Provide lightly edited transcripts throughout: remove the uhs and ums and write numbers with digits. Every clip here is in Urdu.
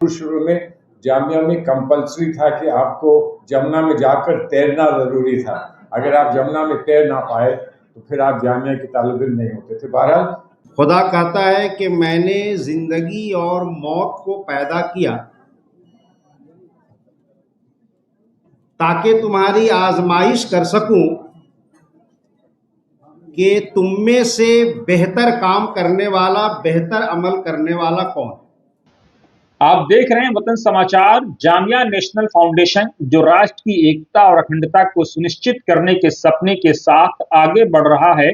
شروع میں جامعہ میں کمپلسری تھا کہ آپ کو جمنا میں جا کر تیرنا ضروری تھا. اگر آپ جمنا میں تیر نہ پائے تو پھر آپ جامعہ کے طالب علم نہیں ہوتے تھے. بہرحال خدا کہتا ہے کہ میں نے زندگی اور موت کو پیدا کیا تاکہ تمہاری آزمائش کر سکوں کہ تم میں سے بہتر کام کرنے والا، بہتر عمل کرنے والا کون. آپ دیکھ رہے ہیں وطن سماچار. جامعہ نیشنل فاؤنڈیشن جو راشٹر کی ایکتا اور اکھنڈتا کو سنشچت کرنے کے سپنے کے ساتھ آگے بڑھ رہا ہے.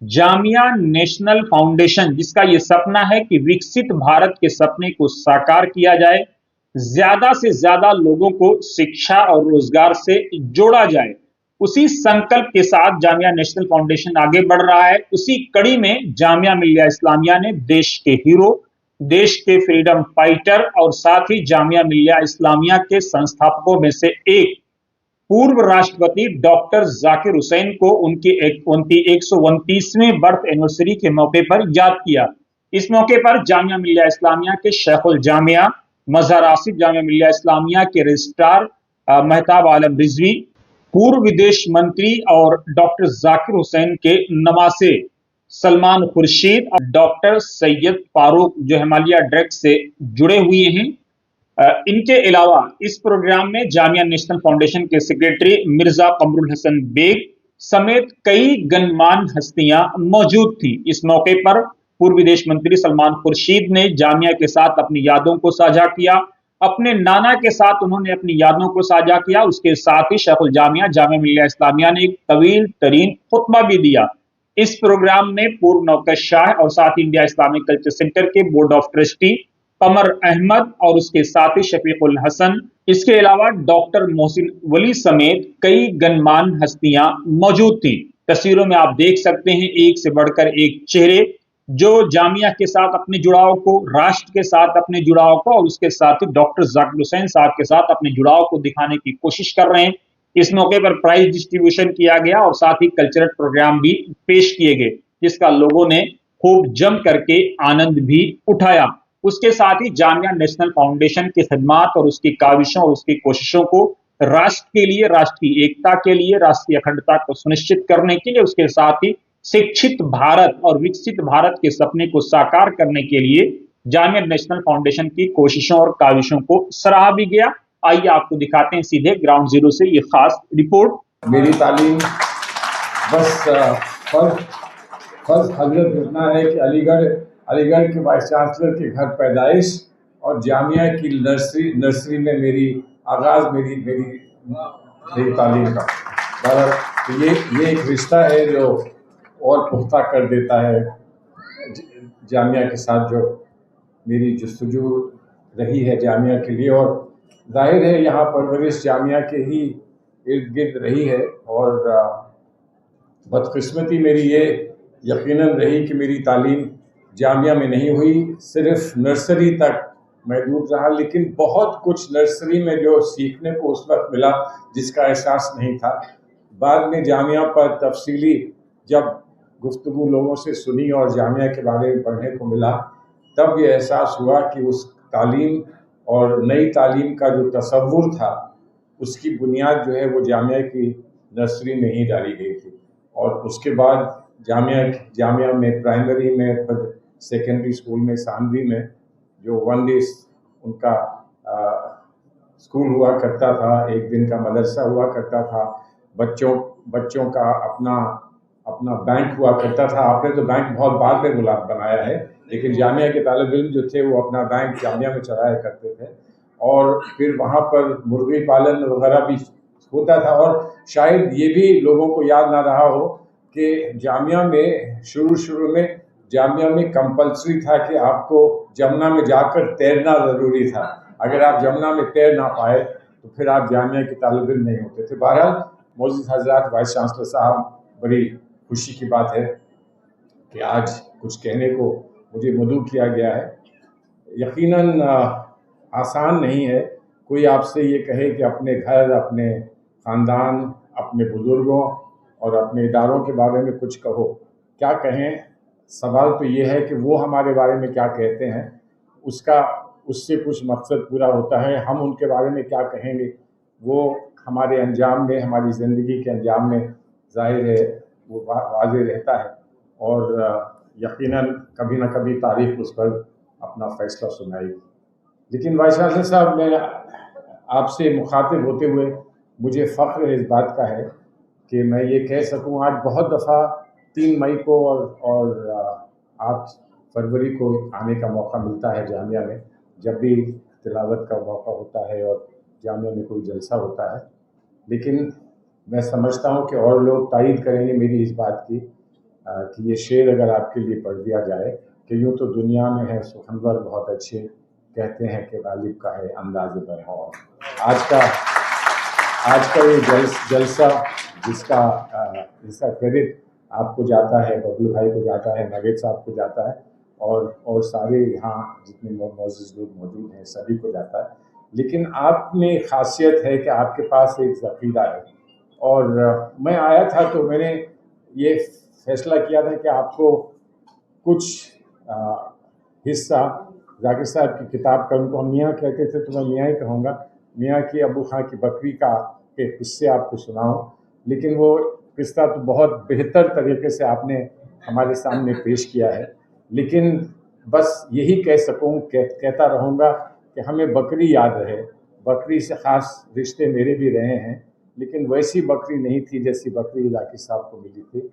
جامعہ نیشنل فاؤنڈیشن جس کا یہ سپنا ہے کہ وکست بھارت کے سپنے کو ساکار کیا جائے، زیادہ سے زیادہ لوگوں کو شکشا اور روزگار سے جوڑا جائے، اسی سنکلپ کے ساتھ جامعہ نیشنل فاؤنڈیشن آگے بڑھ رہا ہے. اسی کڑی میں جامعہ ملیہ اسلامیہ نے دیش کے ہیرو، دیش کے فریڈم فائٹر اور ساتھ ہی جامعہ ملیہ اسلامیہ کے سنستھاپکوں میں سے ایک پورو راشٹرپتی ڈاکٹر ذاکر حسین کو ان کی 129ویں برتھ اینیورسری کے موقع پر یاد کیا. اس موقع پر جامعہ ملیہ اسلامیہ کے شیخ الجامعہ مظہر آصف، جامعہ ملیہ اسلامیہ کے رجسٹرار مہتاب عالم رضوی، پورو ودیش منتری اور ڈاکٹر ذاکر حسین کے نواسے سلمان خورشید اور ڈاکٹر سید فاروق جو ہمالیہ ڈرگ سے جڑے ہوئے ہیں. ان کے علاوہ اس پروگرام میں جامعہ نیشنل فاؤنڈیشن کے سیکریٹری مرزا قمر الحسن بیگ سمیت کئی گنمان ہستیاں موجود تھیں. اس موقع پر پورو ودیش منتری سلمان خورشید نے جامعہ کے ساتھ اپنی یادوں کو ساجھا کیا. اپنے نانا کے ساتھ انہوں نے اپنی یادوں کو ساجھا کیا. اس کے ساتھ ہی شیخ الجامعہ جامعہ ملیہ اسلامیہ نے ایک طویل ترین خطبہ بھی دیا. اس پروگرام میں پورو نوکر شاہ اور ساتھ انڈیا اسلامک کلچر سینٹر کے board of trustee Qamar Ahmad اور اس کے ساتھی شفیق الحسن، اس کے علاوہ ڈاکٹر محسن ولی سمیت کئی گنمان ہستیاں موجود تھیں. تصویروں میں آپ دیکھ سکتے ہیں ایک سے بڑھ کر ایک چہرے جو جامعہ کے ساتھ اپنے جڑاؤ کو، راشٹر کے ساتھ اپنے جڑاؤ کو اور اس کے ساتھ ڈاکٹر ذاکر حسین صاحب کے ساتھ اپنے جڑاؤ کو دکھانے کی کوشش کر رہے ہیں. اس موقع پر پرائز ڈسٹریبیوشن کیا گیا اور ساتھ ہی کلچرل پروگرام بھی پیش کیے گئے جس کا لوگوں نے خوب جم کر کے آنند بھی اٹھایا. اس کے ساتھ ہی جامعہ نیشنل فاؤنڈیشن کی خدمات اور اس کی کاوشوں اور اس کی کوششوں کو راشٹر کے لیے، راشٹر کی ایکتا کے لیے، راشٹر کی اکھنڈتا کو سنشچت کرنے کے لیے، اس کے ساتھ ہی شکشت بھارت اور وکست بھارت کے سپنے کو ساکار کرنے کے لیے جامعہ نیشنل فاؤنڈیشن کی کوششوں اور کاوشوں کو سراہا بھی گیا. آئیے آپ کو دکھاتے ہیں سیدھے گراؤنڈ زیرو سے یہ خاص رپورٹ. میری تعلیم بس فرض حضرت اتنا ہے کہ علی گڑھ کے وائس چانسلر کے گھر پیدائش اور جامعہ کی نرسری میں میری آغاز میری تعلیم کا. یہ ایک رشتہ ہے جو اور پختہ کر دیتا ہے جامعہ کے ساتھ جو میری جستجو رہی ہے جامعہ کے لیے. اور ظاہر ہے یہاں پرورش جامعہ کے ہی ارد گرد رہی ہے. اور بدقسمتی میری یہ یقیناً رہی کہ میری تعلیم جامعہ میں نہیں ہوئی، صرف نرسری تک محدود رہا. لیکن بہت کچھ نرسری میں جو سیکھنے کو اس وقت ملا جس کا احساس نہیں تھا. بعد میں جامعہ پر تفصیلی جب گفتگو لوگوں سے سنی اور جامعہ کے بارے میں پڑھنے کو ملا تب یہ احساس ہوا کہ اس تعلیم اور نئی تعلیم کا جو تصور تھا اس کی بنیاد جو ہے وہ جامعہ کی نرسری میں ہی ڈالی گئی تھی. اور اس کے بعد جامعہ میں پرائمری میں، پھر سیکنڈری اسکول میں، ثانوی میں جو 1 ڈے ان کا اسکول ہوا کرتا تھا، ایک دن کا مدرسہ ہوا کرتا تھا، بچوں کا اپنا بینک ہوا کرتا تھا. آپ نے تو بینک بہت بعد میں بنایا ہے، لیکن جامعہ کے طالب علم جو تھے وہ اپنا بینک جامعہ میں چلایا کرتے تھے. اور پھر وہاں پر مرغی پالن وغیرہ بھی ہوتا تھا. اور شاید یہ بھی لوگوں کو یاد نہ رہا ہو کہ جامعہ میں شروع میں جامعہ میں کمپلسری تھا کہ آپ کو جمنا میں جا کر تیرنا ضروری تھا. اگر آپ جمنا میں تیر نہ پائے تو پھر آپ جامعہ کے طالب علم نہیں ہوتے تھے. بہرحال معزز حضرات، وائس چانسلر صاحب، بڑی خوشی کی بات ہے کہ آج کچھ کہنے کو مجھے مدعو کیا گیا ہے. یقیناً آسان نہیں ہے کوئی آپ سے یہ کہے کہ اپنے گھر، اپنے خاندان، اپنے بزرگوں اور اپنے اداروں کے بارے میں کچھ کہو. کیا کہیں؟ سوال تو یہ ہے کہ وہ ہمارے بارے میں کیا کہتے ہیں، اس کا اس سے کچھ مقصد پورا ہوتا ہے. ہم ان کے بارے میں کیا کہیں گے وہ ہمارے انجام میں, ہماری زندگی کے انجام میں ظاہر ہے, وہ واضح رہتا ہے, اور یقیناً کبھی نہ کبھی تاریخ اس پر اپنا فیصلہ سنائے گی. لیکن وائس چانسلر صاحب, میں آپ سے مخاطب ہوتے ہوئے مجھے فخر اس بات کا ہے کہ میں یہ کہہ سکوں, آج بہت دفعہ 3 مئی کو اور 8 فروری کو آنے کا موقع ملتا ہے جامعہ میں, جب بھی تلاوت کا موقع ہوتا ہے اور جامعہ میں کوئی جلسہ ہوتا ہے. لیکن میں سمجھتا ہوں کہ اور لوگ تائید کریں گے میری اس بات کی کہ یہ شعر اگر آپ کے لیے پڑھ دیا جائے کہ یوں تو دنیا میں ہے سخنور بہت اچھے, کہتے ہیں کہ غالب کا ہے انداز بیان. آج کا یہ جلسہ جس کا کریڈٹ آپ کو جاتا ہے, ببلو بھائی کو جاتا ہے, نوید صاحب کو جاتا ہے, اور سارے یہاں جتنے معزز لوگ موجود ہیں سبھی کو جاتا ہے. لیکن آپ میں خاصیت ہے کہ آپ کے پاس ایک ذخیرہ ہے, اور میں آیا تھا تو میں نے یہ فیصلہ کیا تھا کہ آپ کو کچھ حصہ ذاکر صاحب کی کتاب کا, ان کو ہم میاں کہتے تھے تو میں میاں ہی کہوں گا, میاں کی ابو خان کی بکری کے قصے آپ کو سناؤں. لیکن وہ قصہ تو بہت بہتر طریقے سے آپ نے ہمارے سامنے پیش کیا ہے. لیکن بس یہی کہہ سکوں, کہتا رہوں گا کہ ہمیں بکری یاد رہے. بکری سے خاص رشتے میرے بھی رہے ہیں, لیکن ویسی بکری نہیں تھی جیسی بکری ذاکر صاحب کو ملی تھی,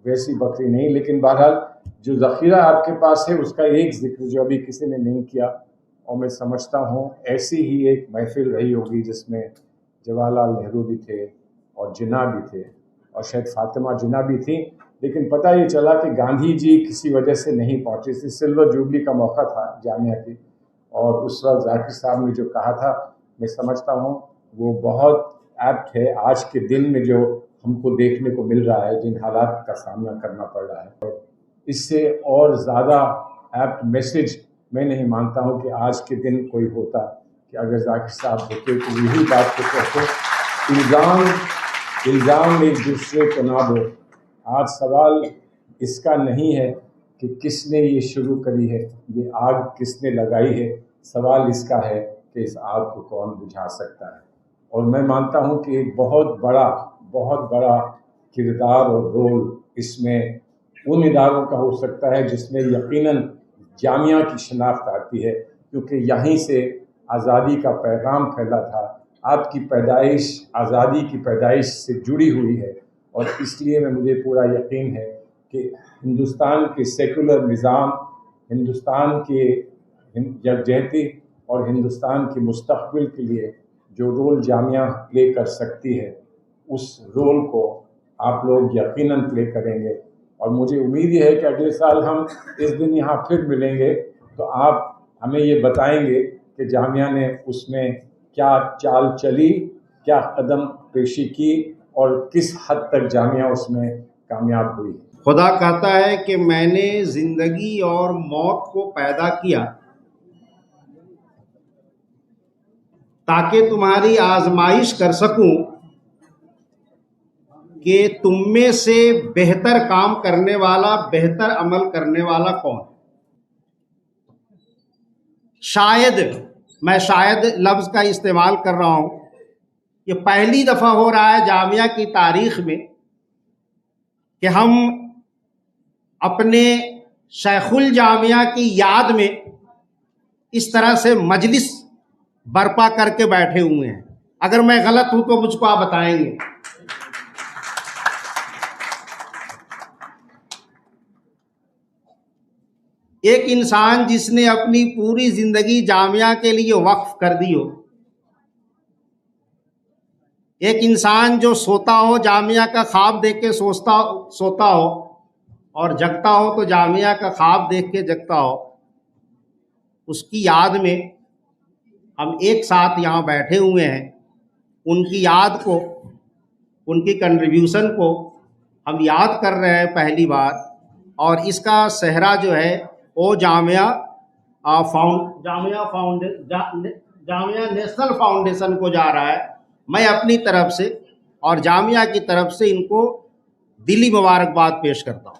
ویسی بکری نہیں. لیکن بہرحال جو ذخیرہ آپ کے پاس ہے اس کا ایک ذکر جو ابھی کسی نے نہیں کیا, اور میں سمجھتا ہوں ایسی ہی ایک محفل رہی ہوگی جس میں جواہر لال نہرو بھی تھے اور جناح بھی تھے, اور شاید فاطمہ جناح بھی تھیں. لیکن پتہ یہ چلا کہ گاندھی جی کسی وجہ سے نہیں پہنچے تھے. سلور جوبلی کا موقع تھا جامعہ کی, اور اس وقت ذاکر صاحب نے جو کہا تھا میں سمجھتا ہوں وہ بہت ایپٹ ہے آج کے دن میں جو ہم کو دیکھنے کو مل رہا ہے, جن حالات کا سامنا کرنا پڑ رہا ہے. اور اس سے اور زیادہ ایپٹ میسج میں نہیں مانتا ہوں کہ آج کے دن کوئی ہوتا کہ اگر ذاکر صاحب ہوتے تو یہی بات کو کہتے, الزام ایک دوسرے کو نہ دو. آج سوال اس کا نہیں ہے کہ کس نے یہ شروع کری ہے, یہ آگ کس نے لگائی ہے, سوال اس کا ہے کہ اس آگ کو کون بجھا سکتا ہے. اور میں مانتا ہوں کہ ایک بہت بڑا کردار اور رول اس میں ان اداروں کا ہو سکتا ہے جس میں یقیناً جامعہ کی شناخت آتی ہے, کیونکہ یہیں سے آزادی کا پیغام پھیلا تھا. آپ کی پیدائش آزادی کی پیدائش سے جڑی ہوئی ہے, اور اس لیے مجھے پورا یقین ہے کہ ہندوستان کے سیکولر نظام, ہندوستان کے یکجہتی اور ہندوستان کے مستقبل کے لیے جو رول جامعہ پلے کر سکتی ہے اس رول کو آپ لوگ یقیناً پلے کریں گے. اور مجھے امید یہ ہے کہ اگلے سال ہم اس دن یہاں پھر ملیں گے تو آپ ہمیں یہ بتائیں گے کہ جامعہ نے اس میں کیا چال چلی, کیا قدم پیشی کی, اور کس حد تک جامعہ اس میں کامیاب ہوئی. خدا کہتا ہے کہ میں نے زندگی اور موت کو پیدا کیا تاکہ تمہاری آزمائش کر سکوں کہ تم میں سے بہتر کام کرنے والا, بہتر عمل کرنے والا کون. میں شاید لفظ کا استعمال کر رہا ہوں, یہ پہلی دفعہ ہو رہا ہے جامعہ کی تاریخ میں کہ ہم اپنے شیخ الجامعہ کی یاد میں اس طرح سے مجلس برپا کر کے بیٹھے ہوئے ہیں. اگر میں غلط ہوں تو مجھ کو آپ بتائیں گے. ایک انسان جس نے اپنی پوری زندگی جامعہ کے لیے وقف کر دی ہو, ایک انسان جو سوتا ہو جامعہ کا خواب دیکھ کے سوتا ہو, اور جگتا ہو تو جامعہ کا خواب دیکھ کے جگتا ہو, اس کی یاد میں ہم ایک ساتھ یہاں بیٹھے ہوئے ہیں. ان کی یاد کو, ان کی کنٹریبیوشن کو ہم یاد کر رہے ہیں پہلی بار, اور اس کا صحرا جو ہے وہ جامعہ نیشنل فاؤنڈیشن کو جا رہا ہے. میں اپنی طرف سے اور جامعہ کی طرف سے ان کو دلی مبارکباد پیش کرتا ہوں.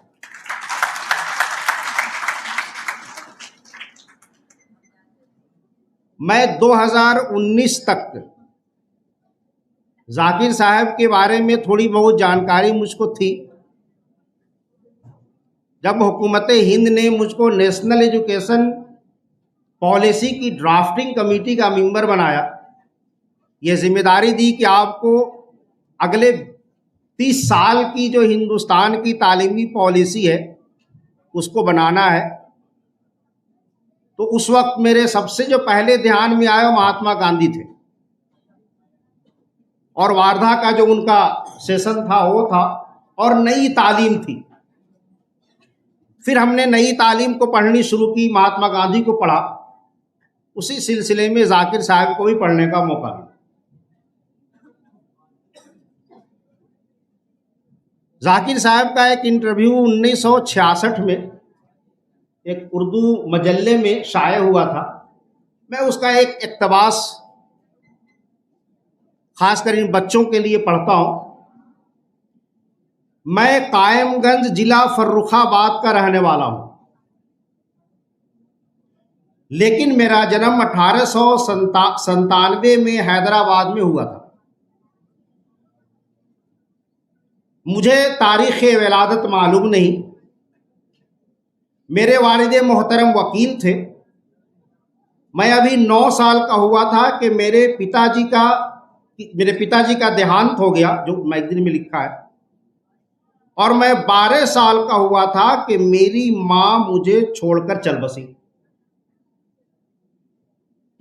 میں 2019 تک ذاکر صاحب کے بارے میں تھوڑی بہت جانکاری مجھ کو تھی. جب حکومت ہند نے مجھ کو نیشنل ایجوکیشن پالیسی کی ڈرافٹنگ کمیٹی کا ممبر بنایا، یہ ذمہ داری دی کہ آپ کو اگلے 30 سال کی جو ہندوستان کی تعلیمی پالیسی ہے اس کو بنانا ہے، تو اس وقت میرے سب سے جو پہلے دھیان میں آئے وہ مہاتما گاندھی تھے، اور واردھا کا جو ان کا سیشن تھا وہ تھا، اور نئی تعلیم تھی. پھر ہم نے نئی تعلیم کو پڑھنی شروع کی، مہاتما گاندھی کو پڑھا، اسی سلسلے میں ذاکر صاحب کو بھی پڑھنے کا موقع ملا. ذاکر صاحب کا ایک انٹرویو 1966 میں ایک اردو مجلے میں شائع ہوا تھا. میں اس کا ایک اقتباس خاص کر ان بچوں کے لیے پڑھتا ہوں. میں قائم گنج ضلع فرخ آباد کا رہنے والا ہوں، لیکن میرا جنم 1897 میں حیدرآباد میں ہوا تھا. مجھے تاریخ ولادت معلوم نہیں. میرے والد محترم وکیل تھے. میں ابھی 9 سال کا ہوا تھا کہ میرے پتا جی کا دیہانت ہو گیا، جو میگزین میں لکھا ہے، اور میں 12 سال کا ہوا تھا کہ میری ماں مجھے چھوڑ کر چل بسی.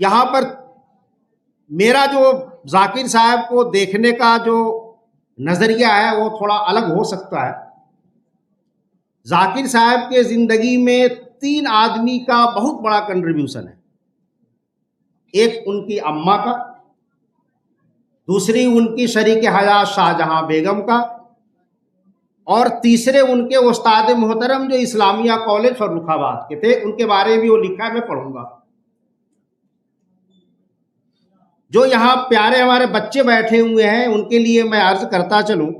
یہاں پر میرا جو ذاکر صاحب کو دیکھنے کا جو نظریہ ہے وہ تھوڑا الگ ہو سکتا ہے. ذاکر صاحب کے زندگی میں 3 آدمی کا بہت بڑا کنٹریبیوشن ہے. ایک ان کی اماں کا، دوسری ان کی شریک حیات شاہجہاں بیگم کا، اور تیسرے ان کے استاد محترم جو اسلامیہ کالج فرخ آباد کے تھے، ان کے بارے میں وہ لکھا ہے، میں پڑھوں گا. جو یہاں پیارے ہمارے بچے بیٹھے ہوئے ہیں ان کے لیے میں عرض کرتا چلوں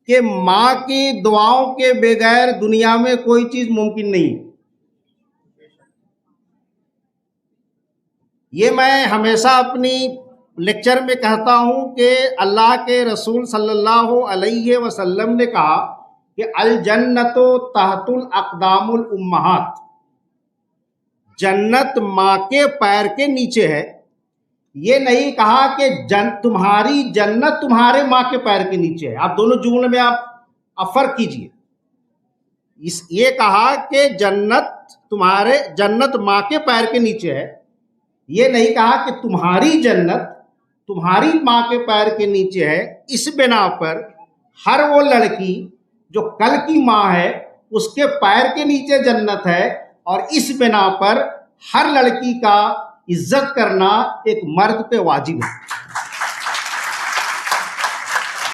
کہ ماں کی دعاؤں کے بغیر دنیا میں کوئی چیز ممکن نہیں. یہ میں ہمیشہ اپنی لیکچر میں کہتا ہوں کہ اللہ کے رسول صلی اللہ علیہ وسلم نے کہا کہ الجنت تحت الاقدام الامہات، جنت ماں کے پیر کے نیچے ہے. یہ نہیں کہا کہ تمہاری جنت تمہارے ماں کے پیر کے نیچے ہے. آپ دونوں جملے میں آپ فرق کیجئے. یہ کہا کہ جنت ماں کے پیر کے نیچے ہے. یہ نہیں کہا کہ تمہاری جنت تمہاری ماں کے پیر کے نیچے ہے. اس بنا پر ہر وہ لڑکی جو کل کی ماں ہے اس کے پیر کے نیچے جنت ہے، اور اس بنا پر ہر لڑکی کا عزت کرنا ایک مرد پہ واجب ہے.